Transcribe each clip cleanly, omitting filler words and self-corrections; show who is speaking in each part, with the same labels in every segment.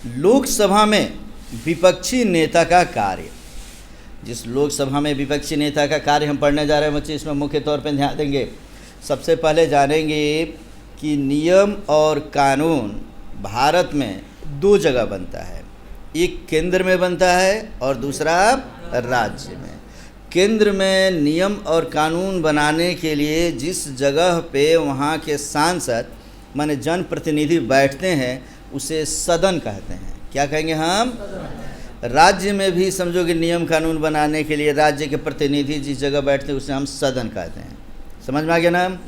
Speaker 1: लोकसभा में विपक्षी नेता का कार्य। जिस लोकसभा में विपक्षी नेता का कार्य हम पढ़ने जा रहे हैं बच्चे, इसमें मुख्य तौर पर ध्यान देंगे। सबसे पहले जानेंगे कि नियम और कानून भारत में दो जगह बनता है, एक केंद्र में बनता है और दूसरा राज्य में। केंद्र में नियम और कानून बनाने के लिए जिस जगह पे वहाँ के सांसद माने जनप्रतिनिधि बैठते हैं उसे सदन कहते हैं। क्या कहेंगे हम? राज्य में भी समझो कि नियम कानून बनाने के लिए राज्य के प्रतिनिधि जिस जगह बैठते हैं उसे हम सदन कहते हैं। समझ में आ गया ना?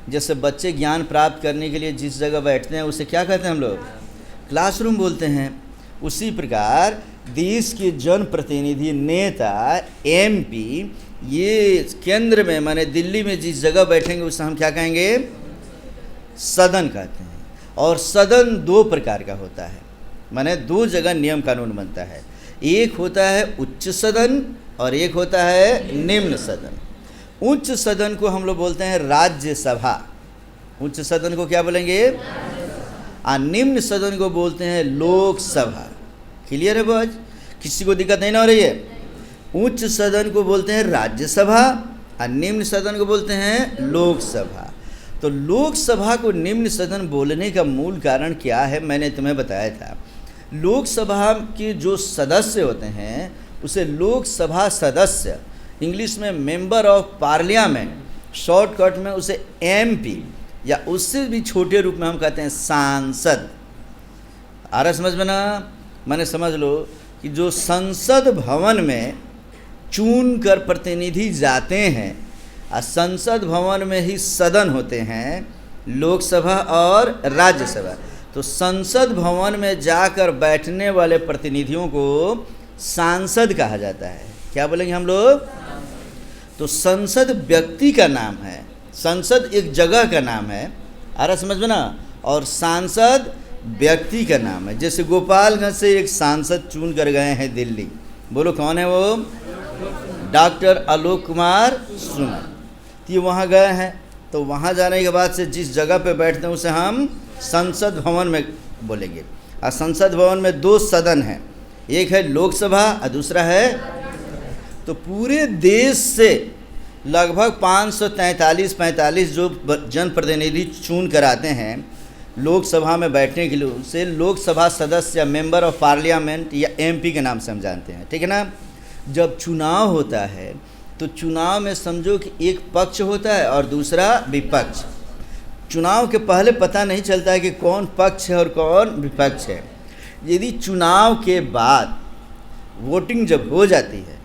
Speaker 1: जैसे बच्चे ज्ञान प्राप्त करने के लिए जिस जगह बैठते हैं उसे क्या कहते हैं हम लोग? क्लासरूम बोलते हैं। उसी प्रकार देश के जनप्रतिनिधि नेता एमपी ये केंद्र में माने दिल्ली में जिस जगह बैठेंगे उसे हम क्या कहेंगे? सदन कहते हैं। और सदन दो प्रकार का होता है, माने दो जगह नियम कानून बनता है। एक होता है उच्च सदन और एक होता है निम्न सदन। उच्च सदन को हम लोग बोलते हैं राज्यसभा। उच्च सदन को क्या बोलेंगे? और निम्न सदन को बोलते हैं लोकसभा। क्लियर है बॉज? किसी को दिक्कत नहीं ना हो रही है? उच्च सदन को बोलते हैं राज्यसभा और निम्न सदन को बोलते हैं लोकसभा। तो लोकसभा को निम्न सदन बोलने का मूल कारण क्या है मैंने तुम्हें बताया था। लोकसभा के जो सदस्य होते हैं उसे लोकसभा सदस्य, इंग्लिश में मेंबर ऑफ पार्लियामेंट, शॉर्टकट में उसे एमपी या उससे भी छोटे रूप में हम कहते हैं सांसद। आ रहा समझ में ना? मैंने समझ लो कि जो संसद भवन में चुन कर प्रतिनिधि जाते हैं और संसद भवन में ही सदन होते हैं, लोकसभा और राज्यसभा। तो संसद भवन में जाकर बैठने वाले प्रतिनिधियों को सांसद कहा जाता है। क्या बोलेंगे हम लोग? तो संसद व्यक्ति का नाम है, संसद एक जगह का नाम है। आ रहा समझ में ना? और सांसद व्यक्ति का नाम है। जैसे गोपालगंज से एक सांसद चुन कर गए हैं दिल्ली, बोलो कौन है वो? डॉक्टर आलोक कुमार सुमन। तो ये वहाँ गए हैं, तो वहाँ जाने के बाद से जिस जगह पे बैठते हैं उसे हम संसद भवन में बोलेंगे। और संसद भवन में दो सदन हैं, एक है लोकसभा और दूसरा है। तो पूरे देश से लगभग 543-45 जो जनप्रतिनिधि चुन कर आते हैं लोकसभा में बैठने के लिए, उसे लोकसभा सदस्य या मेंबर ऑफ पार्लियामेंट या एमपी के नाम से हम जानते हैं। ठीक है ना? जब चुनाव होता है तो चुनाव में समझो कि एक पक्ष होता है और दूसरा विपक्ष। चुनाव के पहले पता नहीं चलता है कि कौन पक्ष है और कौन विपक्ष है। यदि चुनाव के बाद वोटिंग जब हो जाती है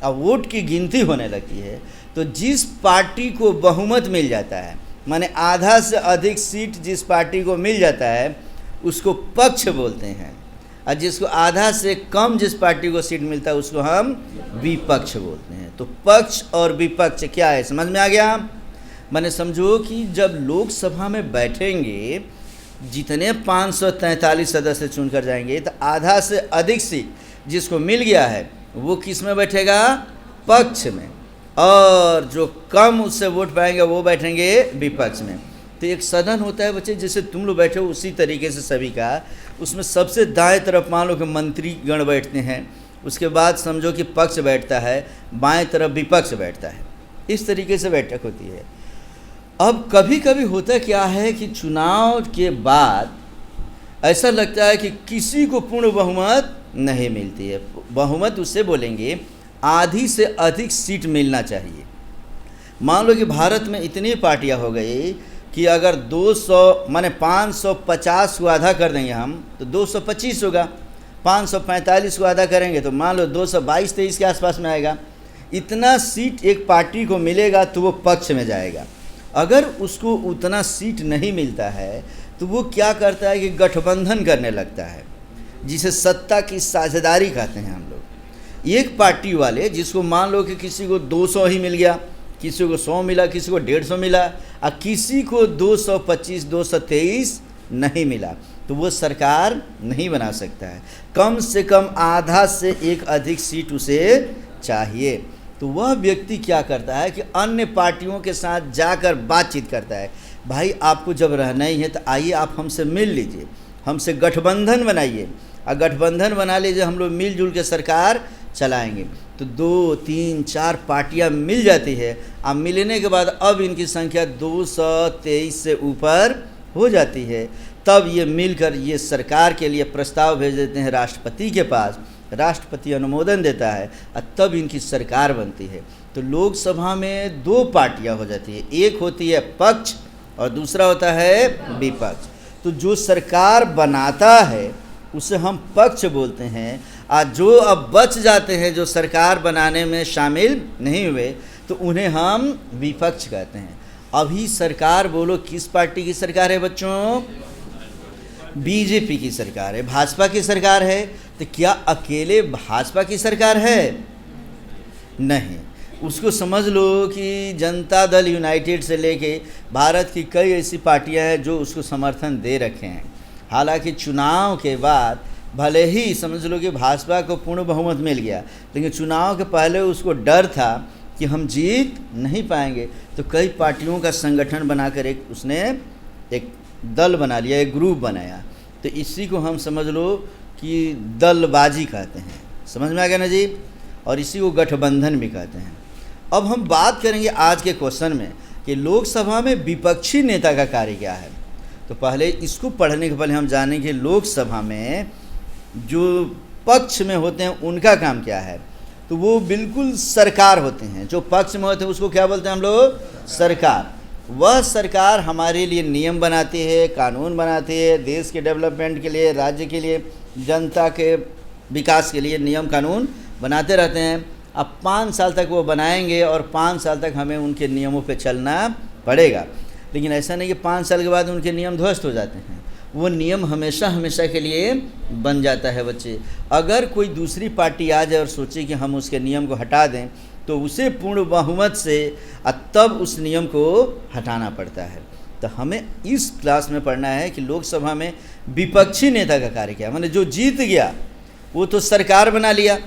Speaker 1: और वोट की गिनती होने लगती है तो जिस पार्टी को बहुमत मिल जाता है, माने आधा से अधिक सीट जिस पार्टी को मिल जाता है उसको पक्ष बोलते हैं, और जिसको आधा से कम जिस पार्टी को सीट मिलता है उसको हम विपक्ष बोलते हैं। तो पक्ष और विपक्ष क्या है समझ में आ गया? माने समझो कि जब लोकसभा में बैठेंगे, जितने 543 सदस्य चुनकर जाएंगे तो आधा से अधिक सीट जिसको मिल गया है वो किस में बैठेगा? पक्ष में। और जो कम उससे वोट पाएंगे वो बैठेंगे विपक्ष में। तो एक सदन होता है बच्चे, जैसे तुम लोग बैठे हो उसी तरीके से सभी का। उसमें सबसे दाएं तरफ मान लो कि मंत्री गण बैठते हैं, उसके बाद समझो कि पक्ष बैठता है, बाएं तरफ विपक्ष बैठता है। इस तरीके से बैठक होती है। अब कभी कभी होता क्या है कि चुनाव के बाद ऐसा लगता है कि किसी को पूर्ण बहुमत नहीं मिलती है। बहुमत उसे बोलेंगे आधी से अधिक सीट मिलना चाहिए। मान लो कि भारत में इतनी पार्टियां हो गई कि अगर 200 माने 550 को आधा कर देंगे हम तो 225 होगा, 545 को आधा करेंगे तो मान लो 222-23 के आसपास में आएगा। इतना सीट एक पार्टी को मिलेगा तो वो पक्ष में जाएगा। अगर उसको उतना सीट नहीं मिलता है तो वो क्या करता है कि गठबंधन करने लगता है, जिसे सत्ता की साझेदारी कहते हैं हम लोग। एक पार्टी वाले जिसको मान लो कि किसी को 200 ही मिल गया, किसी को 100 मिला, किसी को 150 मिला और किसी को 225-223 नहीं मिला, तो वो सरकार नहीं बना सकता है। कम से कम आधा से एक अधिक सीट उसे चाहिए। तो वह व्यक्ति क्या करता है कि अन्य पार्टियों के साथ जाकर बातचीत करता है, भाई आपको जब रहना ही है तो आइए आप हमसे मिल लीजिए, हमसे गठबंधन बनाइए, और गठबंधन बना लीजिए, हम लोग मिलजुल के सरकार चलाएंगे। तो 2, 3, 4 पार्टियां मिल जाती है। अब मिलने के बाद अब इनकी संख्या 223 से ऊपर हो जाती है। तब ये मिलकर ये सरकार के लिए प्रस्ताव भेज देते हैं राष्ट्रपति के पास, राष्ट्रपति अनुमोदन देता है और तब इनकी सरकार बनती है। तो लोकसभा में 2 पार्टियां हो जाती है, एक होती है पक्ष और दूसरा होता है विपक्ष। तो जो सरकार बनाता है उसे हम पक्ष बोलते हैं, और जो अब बच जाते हैं, जो सरकार बनाने में शामिल नहीं हुए, तो उन्हें हम विपक्ष कहते हैं। अभी सरकार बोलो किस पार्टी की सरकार है बच्चों? बीजेपी की सरकार है, भाजपा की सरकार है। तो क्या अकेले भाजपा की सरकार है? नहीं, उसको समझ लो कि जनता दल यूनाइटेड से लेके भारत की कई ऐसी पार्टियां हैं जो उसको समर्थन दे रखे हैं। हालांकि चुनाव के बाद भले ही समझ लो कि भाजपा को पूर्ण बहुमत मिल गया, लेकिन चुनाव के पहले उसको डर था कि हम जीत नहीं पाएंगे, तो कई पार्टियों का संगठन बनाकर उसने एक दल बना लिया, एक ग्रुप बनाया। तो इसी को हम समझ लो कि दलबाजी कहते हैं। समझ में आ गया ना जी? और इसी को गठबंधन भी कहते हैं। अब हम बात करेंगे आज के क्वेश्चन में कि लोकसभा में विपक्षी नेता का कार्य क्या है। तो पहले इसको पढ़ने के पहले हम जानेंगे लोकसभा में जो पक्ष में होते हैं उनका काम क्या है। तो वो बिल्कुल सरकार होते हैं। जो पक्ष में होते हैं उसको क्या बोलते हैं हम लोग? सरकार। वह सरकार हमारे लिए नियम बनाती है, कानून बनाती है, देश के डेवलपमेंट के लिए, राज्य के लिए, जनता के विकास के लिए नियम कानून बनाते रहते हैं। अब 5 साल तक वो बनाएंगे और 5 साल तक हमें उनके नियमों पे चलना पड़ेगा। लेकिन ऐसा नहीं कि 5 साल के बाद उनके नियम ध्वस्त हो जाते हैं। वो नियम हमेशा हमेशा के लिए बन जाता है बच्चे। अगर कोई दूसरी पार्टी आ जाए और सोचे कि हम उसके नियम को हटा दें, तो उसे पूर्ण बहुमत से तब उस नियम को हटाना पड़ता है। तो हमें इस क्लास में पढ़ना है कि लोकसभा में विपक्षी नेता का कार्य क्या है। माने जो जीत गया वो तो सरकार बना लिया,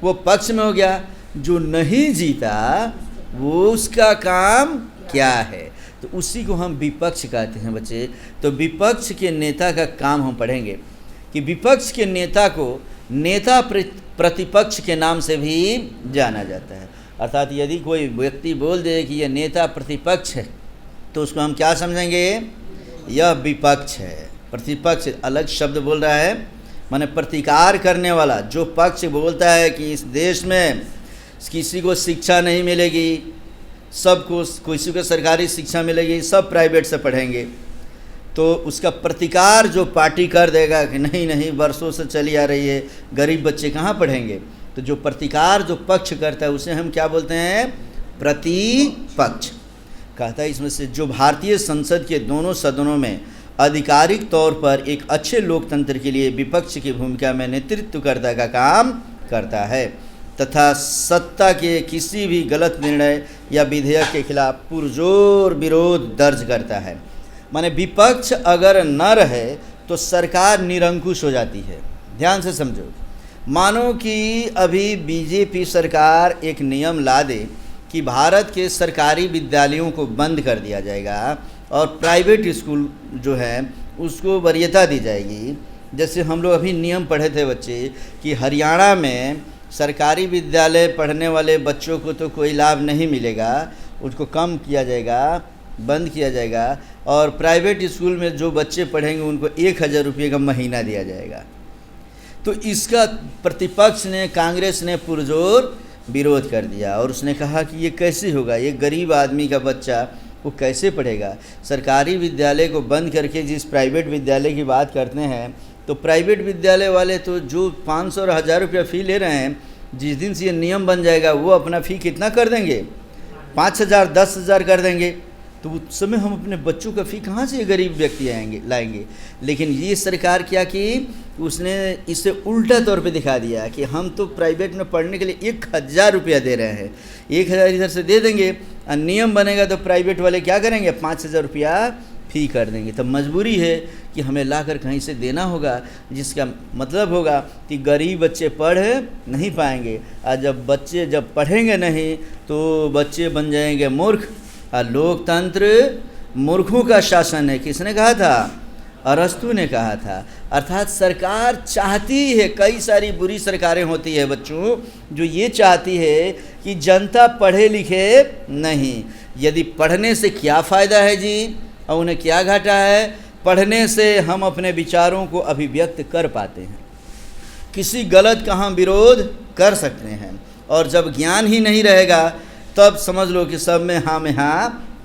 Speaker 1: वो पक्ष में हो गया। जो नहीं जीता वो उसका काम क्या है, तो उसी को हम विपक्ष कहते हैं बच्चे। तो विपक्ष के नेता का काम हम पढ़ेंगे कि विपक्ष के नेता को नेता प्रतिपक्ष के नाम से भी जाना जाता है। अर्थात यदि कोई व्यक्ति बोल दे कि यह नेता प्रतिपक्ष है, तो उसको हम क्या समझेंगे? यह विपक्ष है। प्रतिपक्ष अलग शब्द बोल रहा है, माने प्रतिकार करने वाला। जो पक्ष बोलता है कि इस देश में किसी को शिक्षा नहीं मिलेगी, सबको किसी को सरकारी शिक्षा मिलेगी, सब प्राइवेट से पढ़ेंगे, तो उसका प्रतिकार जो पार्टी कर देगा कि नहीं नहीं वर्षों से चली आ रही है, गरीब बच्चे कहाँ पढ़ेंगे। तो जो प्रतिकार जो पक्ष करता है उसे हम क्या बोलते हैं? प्रतिपक्ष। कहता है इसमें से जो भारतीय संसद के दोनों सदनों में आधिकारिक तौर पर एक अच्छे लोकतंत्र के लिए विपक्ष की भूमिका में नेतृत्वकर्ता का काम करता है तथा सत्ता के किसी भी गलत निर्णय या विधेयक के खिलाफ पुरजोर विरोध दर्ज करता है। माने विपक्ष अगर न रहे तो सरकार निरंकुश हो जाती है। ध्यान से समझो। मानो कि अभी बीजेपी सरकार एक नियम ला दे कि भारत के सरकारी विद्यालयों को बंद कर दिया जाएगा और प्राइवेट स्कूल जो है उसको वरीयता दी जाएगी। जैसे हम लोग अभी नियम पढ़े थे बच्चे कि हरियाणा में सरकारी विद्यालय पढ़ने वाले बच्चों को तो कोई लाभ नहीं मिलेगा, उसको कम किया जाएगा, बंद किया जाएगा, और प्राइवेट स्कूल में जो बच्चे पढ़ेंगे उनको 1000 रुपये का महीना दिया जाएगा। तो इसका प्रतिपक्ष ने, कांग्रेस ने पुरजोर विरोध कर दिया और उसने कहा कि ये कैसे होगा, ये गरीब आदमी का बच्चा वो कैसे पढ़ेगा। सरकारी विद्यालय को बंद करके जिस प्राइवेट विद्यालय की बात करते हैं, तो प्राइवेट विद्यालय वाले तो जो 500 और 1000 रुपया फ़ी ले रहे हैं, जिस दिन से ये नियम बन जाएगा वो अपना फ़ी कितना कर देंगे? 5000 10,000 कर देंगे। तो उस समय हम अपने बच्चों का फ़ी कहाँ से ये गरीब व्यक्ति लाएंगे। लेकिन ये सरकार क्या की, उसने इसे उल्टा तौर पे दिखा दिया कि हम तो प्राइवेट में पढ़ने के लिए 1000 रुपया दे रहे हैं, 1000 इधर से दे देंगे और नियम बनेगा तो प्राइवेट वाले क्या करेंगे? 5000 रुपया फ़ी कर देंगे। तो मजबूरी है कि हमें लाकर कहीं से देना होगा, जिसका मतलब होगा कि गरीब बच्चे पढ़ नहीं पाएंगे, और जब बच्चे जब पढ़ेंगे नहीं तो बच्चे बन जाएंगे मूर्ख। और लोकतंत्र मूर्खों का शासन है। किसने कहा था? अरस्तु ने कहा था। अर्थात सरकार चाहती है, कई सारी बुरी सरकारें होती है बच्चों, जो ये चाहती है कि जनता पढ़े लिखे नहीं। यदि पढ़ने से क्या फ़ायदा है जी, और उन्हें क्या घाटा है? पढ़ने से हम अपने विचारों को अभिव्यक्त कर पाते हैं, किसी गलत का हम विरोध कर सकते हैं। और जब ज्ञान ही नहीं रहेगा तब समझ लो कि सब में हाँ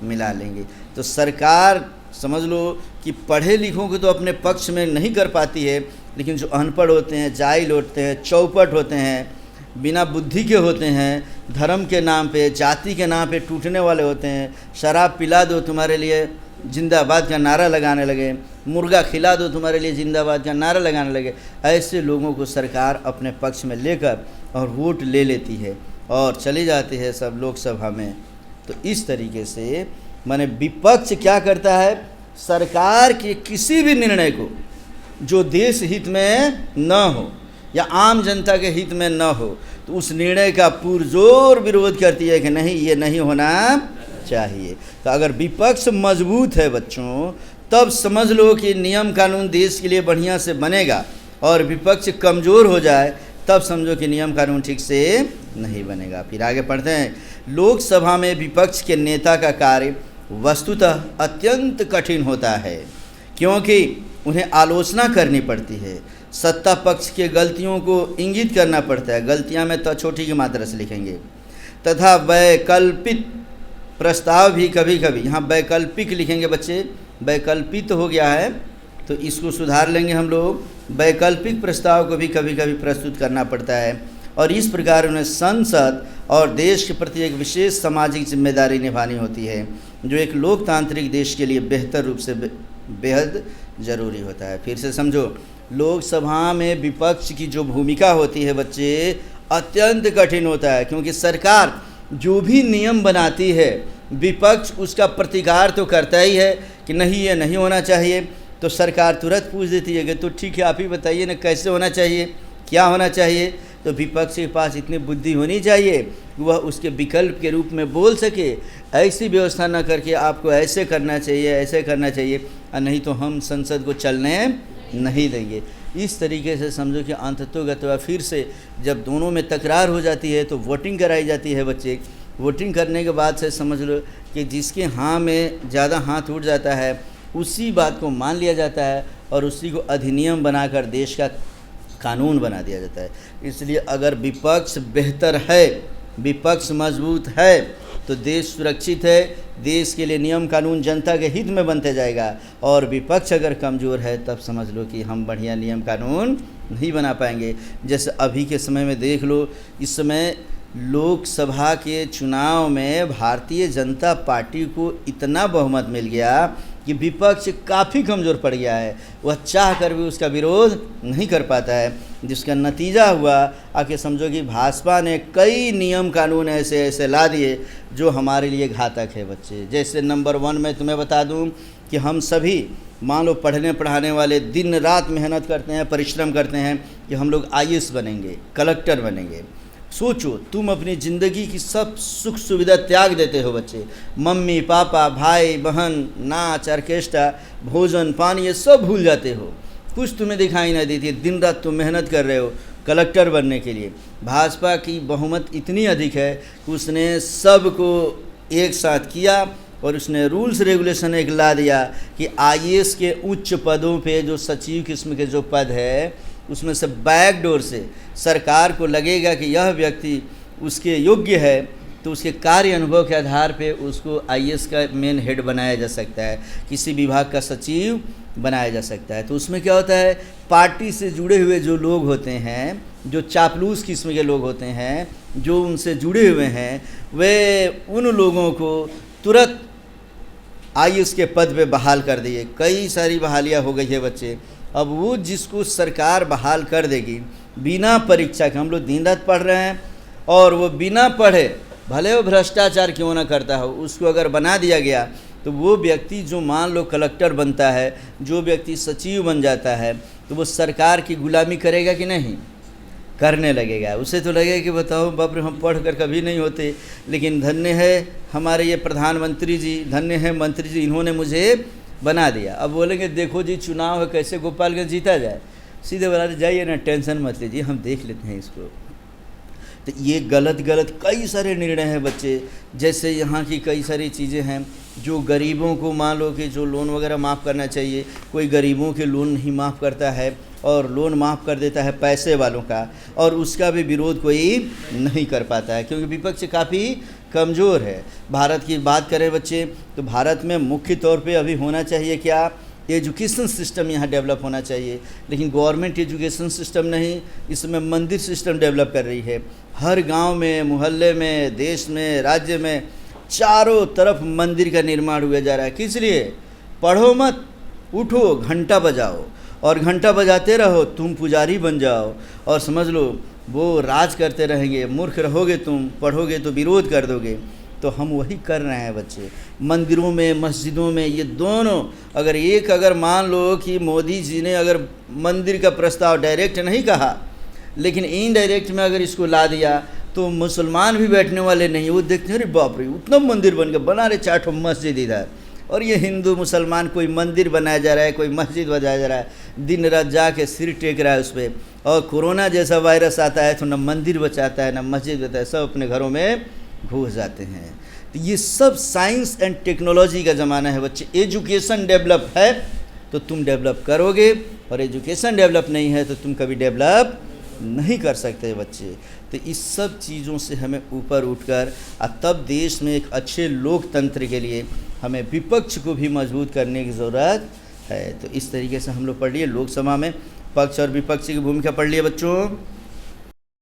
Speaker 1: मिला लेंगे। तो सरकार समझ लो कि पढ़े लिखों को तो अपने पक्ष में नहीं कर पाती है, लेकिन जो अनपढ़ होते हैं, जाहिल होते हैं, चौपट होते हैं, बिना बुद्धि के होते हैं, धर्म के नाम पे, जाति के नाम पे टूटने वाले होते हैं, शराब पिला दो तुम्हारे लिए जिंदाबाद का नारा लगाने लगे, मुर्गा खिला दो तुम्हारे लिए जिंदाबाद का नारा लगाने लगे, ऐसे लोगों को सरकार अपने पक्ष में लेकर और वोट ले लेती है और चले जाते हैं सब लोकसभा में। तो इस तरीके से माने विपक्ष क्या करता है? सरकार के किसी भी निर्णय को जो देश हित में न हो या आम जनता के हित में न हो, तो उस निर्णय का पुरजोर विरोध करती है कि नहीं, ये नहीं होना चाहिए। तो अगर विपक्ष मजबूत है बच्चों, तब समझ लो कि नियम कानून देश के लिए बढ़िया से बनेगा। और विपक्ष कमज़ोर हो जाए तब समझो कि नियम कानून ठीक से नहीं बनेगा। फिर आगे पढ़ते हैं, लोकसभा में विपक्ष के नेता का कार्य वस्तुतः अत्यंत कठिन होता है, क्योंकि उन्हें आलोचना करनी पड़ती है, सत्ता पक्ष के गलतियों को इंगित करना पड़ता है, गलतियां में तो छोटी की मात्रा से लिखेंगे, तथा वैकल्पिक प्रस्ताव भी कभी कभी, यहाँ वैकल्पिक लिखेंगे बच्चे, वैकल्पित हो गया है तो इसको सुधार लेंगे हम लोग, वैकल्पिक प्रस्ताव को भी कभी कभी प्रस्तुत करना पड़ता है। और इस प्रकार उन्हें संसद और देश के प्रति एक विशेष सामाजिक जिम्मेदारी निभानी होती है, जो एक लोकतांत्रिक देश के लिए बेहतर रूप से बेहद ज़रूरी होता है। फिर से समझो, लोकसभा में विपक्ष की जो भूमिका होती है बच्चे, अत्यंत कठिन होता है, क्योंकि सरकार जो भी नियम बनाती है विपक्ष उसका प्रतिकार तो करता ही है कि नहीं, ये नहीं होना चाहिए। तो सरकार तुरंत पूछ देती है कि तो ठीक है, आप ही बताइए ना कैसे होना चाहिए, क्या होना चाहिए। तो विपक्ष के पास इतनी बुद्धि होनी चाहिए कि वह उसके विकल्प के रूप में बोल सके, ऐसी व्यवस्था ना करके आपको ऐसे करना चाहिए, ऐसे करना चाहिए, और नहीं तो हम संसद को चलने नहीं देंगे। इस तरीके से समझो कि अंततोगत्वा फिर से जब दोनों में तकरार हो जाती है तो वोटिंग कराई जाती है बच्चे। वोटिंग करने के बाद से समझ लो कि जिसके हाँ में ज़्यादा हाथ उठ जाता है उसी बात को मान लिया जाता है और उसी को अधिनियम बनाकर देश का कानून बना दिया जाता है। इसलिए अगर विपक्ष बेहतर है, विपक्ष मजबूत है, तो देश सुरक्षित है, देश के लिए नियम कानून जनता के हित में बनते जाएगा। और विपक्ष अगर कमज़ोर है तब समझ लो कि हम बढ़िया नियम कानून नहीं बना पाएंगे। जैसे अभी के समय में देख लो, इस समय लोकसभा के चुनाव में भारतीय जनता पार्टी को इतना बहुमत मिल गया कि विपक्ष काफ़ी कमज़ोर पड़ गया है, वह चाह कर भी उसका विरोध नहीं कर पाता है, जिसका नतीजा हुआ आके समझो कि भाजपा ने कई नियम कानून ऐसे ऐसे ला दिए जो हमारे लिए घातक है बच्चे। जैसे नंबर 1 में तुम्हें बता दूं कि हम सभी मान लो पढ़ने पढ़ाने वाले दिन रात मेहनत करते हैं, परिश्रम करते हैं कि हम लोग IAS बनेंगे, कलेक्टर बनेंगे। सोचो, तुम अपनी ज़िंदगी की सब सुख सुविधा त्याग देते हो बच्चे, मम्मी पापा भाई बहन, नाच ऑर्केस्ट्रा, भोजन पानी, ये सब भूल जाते हो, कुछ तुम्हें दिखाई नहीं देती है, दिन रात तुम मेहनत कर रहे हो कलेक्टर बनने के लिए। भाजपा की बहुमत इतनी अधिक है कि उसने सबको एक साथ किया और उसने रूल्स रेगुलेशन एक ला दिया कि IAS के उच्च पदों पे जो सचिव किस्म के जो पद है उसमें से बैकडोर से सरकार को लगेगा कि यह व्यक्ति उसके योग्य है, तो उसके कार्य अनुभव के आधार पे उसको IAS का मेन हेड बनाया जा सकता है, किसी विभाग का सचिव बनाया जा सकता है। तो उसमें क्या होता है, पार्टी से जुड़े हुए जो लोग होते हैं, जो चापलूस किस्म के लोग होते हैं, जो उनसे जुड़े हुए हैं, वे उन लोगों को तुरंत IAS के पद पे बहाल कर दिए। कई सारी बहालियाँ हो गई है बच्चे। अब वो जिसको सरकार बहाल कर देगी बिना परीक्षा के, हम लोग दिन रात पढ़ रहे हैं और वो बिना पढ़े भले वो भ्रष्टाचार क्यों ना करता हो, उसको अगर बना दिया गया तो वो व्यक्ति जो मान लो कलेक्टर बनता है, जो व्यक्ति सचिव बन जाता है, तो वो सरकार की गुलामी करेगा कि नहीं, करने लगेगा। उसे तो लगेगा कि बताओ बाप रे, हम पढ़ कर कभी नहीं होते, लेकिन धन्य है हमारे ये प्रधानमंत्री जी, धन्य है मंत्री जी, इन्होंने मुझे बना दिया। अब बोलेंगे देखो जी चुनाव है, कैसे गोपालगंज जीता जाए, सीधे बोला जाइए ना, टेंशन मत लीजिए, हम देख लेते हैं इसको। तो ये गलत कई सारे निर्णय हैं बच्चे। जैसे यहाँ की कई सारी चीज़ें हैं जो गरीबों को, मान लो कि जो लोन वगैरह माफ़ करना चाहिए, कोई गरीबों के लोन नहीं माफ़ करता है और लोन माफ़ कर देता है पैसे वालों का, और उसका भी विरोध कोई नहीं कर पाता है क्योंकि विपक्ष काफ़ी कमज़ोर है। भारत की बात करें बच्चे, तो भारत में मुख्य तौर पे अभी होना चाहिए क्या, एजुकेशन सिस्टम यहाँ डेवलप होना चाहिए, लेकिन गवर्नमेंट एजुकेशन सिस्टम नहीं, इसमें मंदिर सिस्टम डेवलप कर रही है। हर गांव में, मोहल्ले में, देश में, राज्य में चारों तरफ मंदिर का निर्माण हुआ जा रहा है। किस लिए? पढ़ो मत, उठो, घंटा बजाओ और घंटा बजाते रहो, तुम पुजारी बन जाओ और समझ लो वो राज करते रहेंगे। मूर्ख रहोगे तुम, पढ़ोगे तो विरोध कर दोगे। तो हम वही कर रहे हैं बच्चे। मंदिरों में, मस्जिदों में, ये दोनों अगर मान लो कि मोदी जी ने अगर मंदिर का प्रस्ताव डायरेक्ट नहीं कहा, लेकिन इनडायरेक्ट में अगर इसको ला दिया, तो मुसलमान भी बैठने वाले नहीं, वो देखते हैं अरे बाप रे उतना मंदिर बन गया, बना रहे 4 ठो मस्जिद इधर, और ये हिंदू मुसलमान कोई मंदिर बनाया जा रहा है, कोई मस्जिद बनाया जा रहा है, दिन रात जाके सिर टेक रहा है उस पर। और कोरोना जैसा वायरस आता है तो न मंदिर बचाता है, न मस्जिद बचाता है, सब अपने घरों में घुस जाते हैं। तो ये सब साइंस एंड टेक्नोलॉजी का ज़माना है बच्चे। एजुकेशन डेवलप है तो तुम डेवलप करोगे, और एजुकेशन डेवलप नहीं है तो तुम कभी डेवलप नहीं कर सकते बच्चे। तो इस सब चीज़ों से हमें ऊपर उठकर तब देश में एक अच्छे लोकतंत्र के लिए हमें विपक्ष को भी मजबूत करने की ज़रूरत है। तो इस तरीके से हम लोग पढ़ लिए लोकसभा में पक्ष और विपक्ष की भूमिका पढ़ लिए बच्चों।